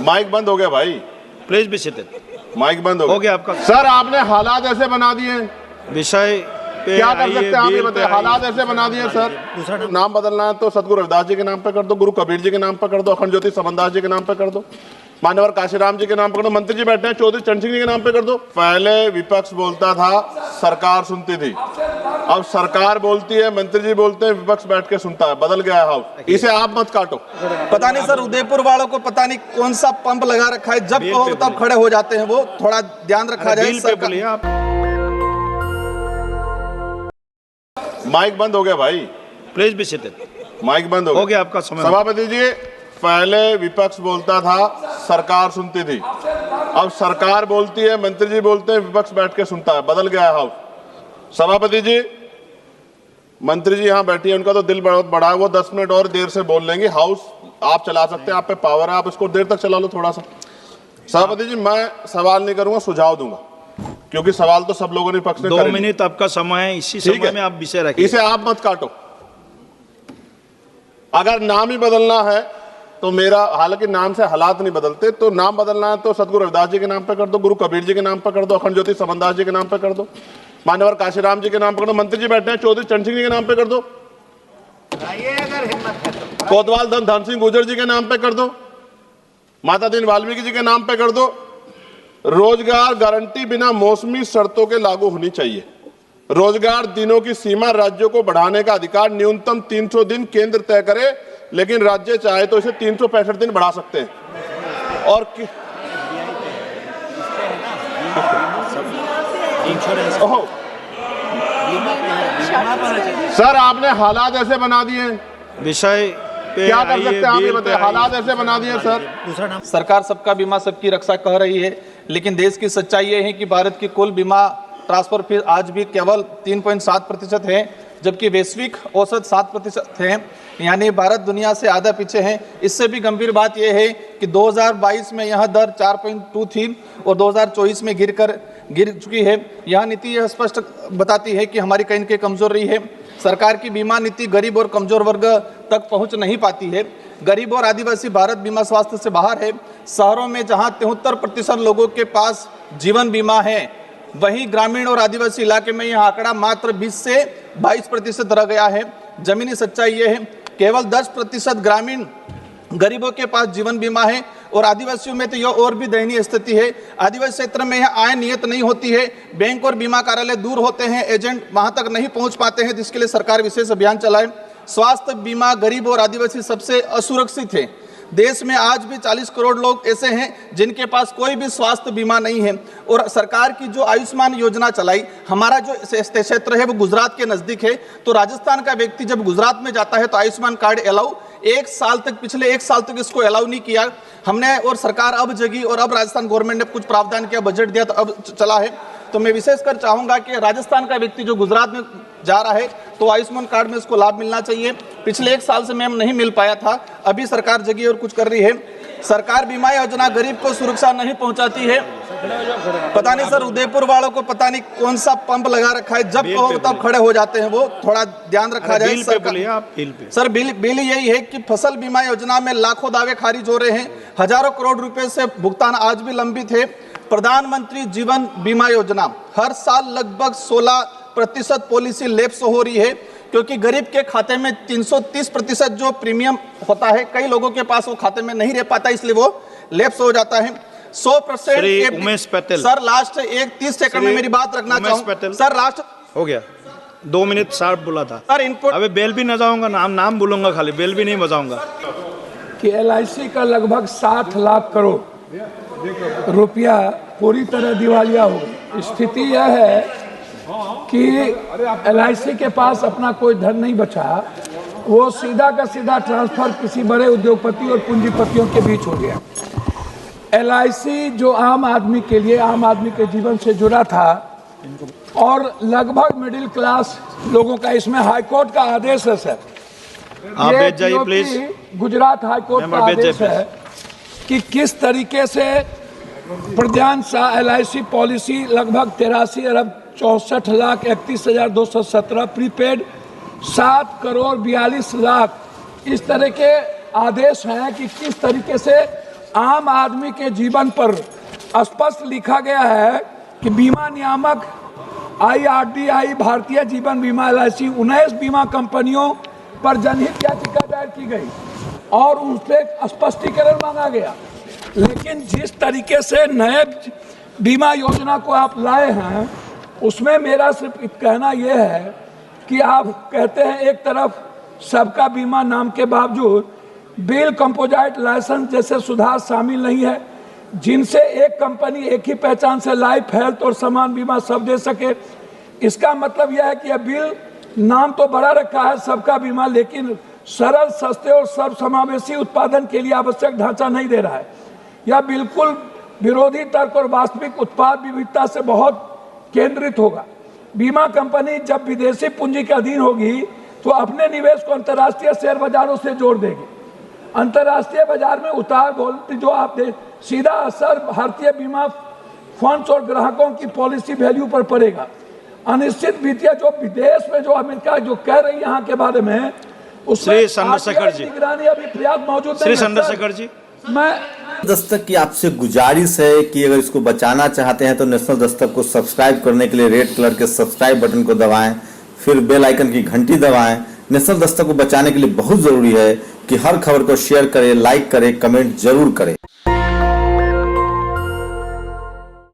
Mic बंद हो गया भाई, प्लीज बी सीटेड। माइक बंद हो गया आपका। सर आपने हालात ऐसे बना दिए, विषय पे क्या कर सकते हैं आप ये बिल पे बताइए। हालात ऐसे बना दिए सर, नाम बदलना है तो सतगुरु रविदास जी के नाम पे कर दो, गुरु कबीर जी के नाम पे कर दो, अखंड ज्योति समनदास जी के नाम पे कर दो, मान्यवर काशीराम जी के नाम पे कर दो, मंत्री जी बैठे हैं चौधरी चरण सिंह जी के नाम पे कर दो। पहले विपक्ष बोलता था, सरकार सुनती थी, अब सरकार बोलती है, मंत्री जी बोलते हैं, विपक्ष बैठ के सुनता है। बदल गया है हाउस, इसे आप मत काटो। पता नहीं सर, उदयपुर वालों को पता नहीं कौन सा पंप लगा रखा है, जब कहो तब खड़े हो जाते हैं। वो थोड़ा ध्यान रखा जाए। माइक बंद हो गया भाई, प्लीज बी सीटेड। माइक बंद हो गया आपका समय। सभापति जी, पहले विपक्ष बोलता था, सरकार सुनती थी, अब सरकार बोलती है, मंत्री जी बोलते हैं, विपक्ष बैठ के सुनता है। बदल गया है हाउस। सभापति जी, मंत्री जी यहाँ बैठी है, उनका तो दिल बहुत बड़ा है, वो 10 मिनट और देर से बोल लेंगे। हाउस आप चला सकते हैं, आप पे पावर है, आप इसको देर तक चला लो थोड़ा सा। सभापति जी, मैं सवाल नहीं करूंगा, सुझाव दूंगा, क्योंकि सवाल तो सब लोगों ने पक्ष में 2 मिनट आपका समय है, इसी समय में आप विषय रखिए। इसे आप मत काटो। अगर नाम ही बदलना है तो मेरा, हालांकि नाम से हालात नहीं बदलते, तो नाम बदलना है तो सतगुरु रविदास जी के नाम पे कर दो, गुरु कबीर जी के नाम पे कर दो, अखंड ज्योति समनदास जी के नाम पे कर दो, मान्यवर काशीराम जी के नाम पे कर दो, मंत्री जी बैठे हैं चौधरी चरण सिंह जी के नाम पे कर दो, कोतवाल धन सिंह गुर्जर जी के नाम पे कर दो, माता दीन वाल्मीकि जी के नाम पे कर दो। रोजगार गारंटी बिना मौसमी शर्तों के लागू होनी चाहिए। रोजगार दिनों की सीमा राज्यों को बढ़ाने का अधिकार न्यूनतम 300 दिन केंद्र तय करे, लेकिन राज्य चाहे तो इसे 365 दिन बढ़ा सकते हैं। और सर आपने हालात ऐसे बना दिए, विषय पे क्या कर सकते हैं आप ये बताइए। हालात ऐसे बना दिए सर। सरकार सबका बीमा सबकी रक्षा कह रही है, लेकिन देश की सच्चाई ये है कि भारत की कुल बीमा ट्रांसफर फीस आज भी केवल 3.7% है, जबकि वैश्विक औसत 7% है। यानी भारत दुनिया से आधा पीछे है। इससे भी गंभीर बात यह है कि 2022 में यह दर 4.2 थी और 2024 में गिर चुकी है। यह नीति यह स्पष्ट बताती है कि हमारी कहीं न कहीं कमजोरी है। सरकार की बीमा नीति गरीब और कमजोर वर्ग तक पहुंच नहीं पाती है। गरीब और आदिवासी भारत बीमा स्वास्थ्य से बाहर है। शहरों में जहां 73% लोगों के पास जीवन बीमा है, वहीं ग्रामीण और आदिवासी इलाके में यह आंकड़ा मात्र 20 से 22% रह गया है। जमीनी सच्चाई यह है, केवल 10% ग्रामीण गरीबों के पास जीवन बीमा है और आदिवासियों में तो यह और भी दयनीय स्थिति है। आदिवासी क्षेत्र में यह आय नियत नहीं होती है, बैंक और बीमा कार्यालय दूर होते हैं, एजेंट वहां तक नहीं पहुंच पाते हैं, जिसके लिए सरकार विशेष अभियान चलाए। स्वास्थ्य बीमा गरीब और आदिवासी सबसे असुरक्षित है। देश में आज भी 40 करोड़ लोग ऐसे हैं जिनके पास कोई भी स्वास्थ्य बीमा नहीं है। और सरकार की जो आयुष्मान योजना चलाई, हमारा जो क्षेत्र है वो गुजरात के नजदीक है, तो राजस्थान का व्यक्ति जब गुजरात में जाता है तो आयुष्मान कार्ड अलाउ, पिछले एक साल तक इसको अलाउ नहीं किया हमने। और सरकार अब जगी और अब राजस्थान गवर्नमेंट ने कुछ प्रावधान किया, बजट दिया तो अब चला है। तो मैं विशेषकर चाहूंगा कि राजस्थान का व्यक्ति जो गुजरात में जा रहा है तो आयुष्मान कार्ड में इसको लाभ मिलना चाहिए। पिछले एक साल से मैम नहीं मिल पाया था, अभी सरकार जगी और कुछ कर रही है। सरकार बीमा योजना गरीब को सुरक्षा नहीं पहुंचाती है। पता नहीं सर, उदयपुर वालों को पता नहीं कौन सा पंप लगा रखा है, जब कहो तब खड़े हो जाते हैं। वो थोड़ा ध्यान रखा जाए। सर बिल यही है कि फसल बीमा योजना में लाखों दावे खारिज हो रहे हैं, हजारों करोड़ रुपए से भुगतान आज भी लंबित है। प्रधानमंत्री जीवन बीमा योजना हर साल लगभग 16% पॉलिसी लैप्स हो रही है, क्योंकि गरीब के खाते में 330% जो प्रीमियम होता है, कई लोगों के पास वो खाते में नहीं रह पाता, इसलिए वो लैप्स हो जाता है। 100% Umesh Patel sir, last 30 second में मेरी बात रखना चाहूंगा सर। लास्ट हो गया 2 मिनट शार्प बोला था सर। इनपुट अबे बेल भी न जाऊंगा, नाम बोलूंगा, खाली बेल भी नहीं बजाऊंगा। कि LIC का लगभग 7 लाख करोड़ रुपया पूरी तरह दिवालिया हो गई। स्थिति यह है कि LIC के पास अपना कोई धन नहीं बचा, वो सीधा का सीधा ट्रांसफर किसी बड़े उद्योगपति और पूंजीपतियों के बीच हो गया। LIC जो आम आदमी के लिए, आम आदमी के जीवन से जुड़ा था और लगभग मिडिल क्लास लोगों का, इसमें हाईकोर्ट का आदेश है सर, आप बैठ जाइए प्लीज। गुजरात हाईकोर्ट का आदेश है कि किस तरीके से प्रधान LIC पॉलिसी लगभग 83 अरब 64 लाख 31,217 प्रीपेड 7 करोड़ 42 लाख, इस तरह के आदेश हैं कि किस तरीके से आम आदमी के जीवन पर स्पष्ट लिखा गया है कि बीमा नियामक IRDAI भारतीय जीवन बीमा LIC 19 बीमा कंपनियों पर जनहित याचिका दायर की गई और उससे स्पष्टीकरण मांगा गया। लेकिन जिस तरीके से नए बीमा योजना को आप लाए हैं उसमें मेरा सिर्फ कहना यह है कि आप कहते हैं एक तरफ सबका बीमा नाम के बावजूद बिल कंपोजाइट लाइसेंस जैसे सुधार शामिल नहीं है जिनसे एक कंपनी एक ही पहचान से लाइफ, हेल्थ और समान बीमा सब दे सके। इसका मतलब यह है कि यह बिल नाम तो बड़ा रखा है सबका बीमा, लेकिन सरल, सस्ते और सर्वसमावेशी उत्पादन के लिए आवश्यक ढांचा नहीं दे रहा है। यह बिल्कुल विरोधी तर्क और वास्तविक उत्पाद विविधता से बहुत केंद्रित होगा। बीमा कंपनी जब विदेशी पूंजी के अधीन होगी तो अपने निवेश को अंतर्राष्ट्रीय शेयर बाजारों से जोड़ देगी। अंतर्राष्ट्रीय बाजार में उतार बोलती जो आप सीधा असर भारतीय बीमा फंड्स और ग्राहकों की पॉलिसी वैल्यू पर पड़ेगा। अनिश्चित वित्तीय जो विदेश में जो अमेरिका जो कह रही है यहाँ के बारे में उसमें श्री चंद्रशेखर जी, निगरानी अभी पर्याप्त मौजूद नहीं श्री है। चंद्रशेखर जी, मैं दस्तक की आपसे गुजारिश है कि अगर इसको बचाना चाहते हैं तो नेशनल दस्तक को सब्सक्राइब करने के लिए रेड कलर के सब्सक्राइब बटन को दबाएं, फिर बेल आइकन की घंटी दबाएं। नेशनल दस्तक को बचाने के लिए बहुत जरूरी है कि हर खबर को शेयर करें, लाइक करें, कमेंट जरूर करें।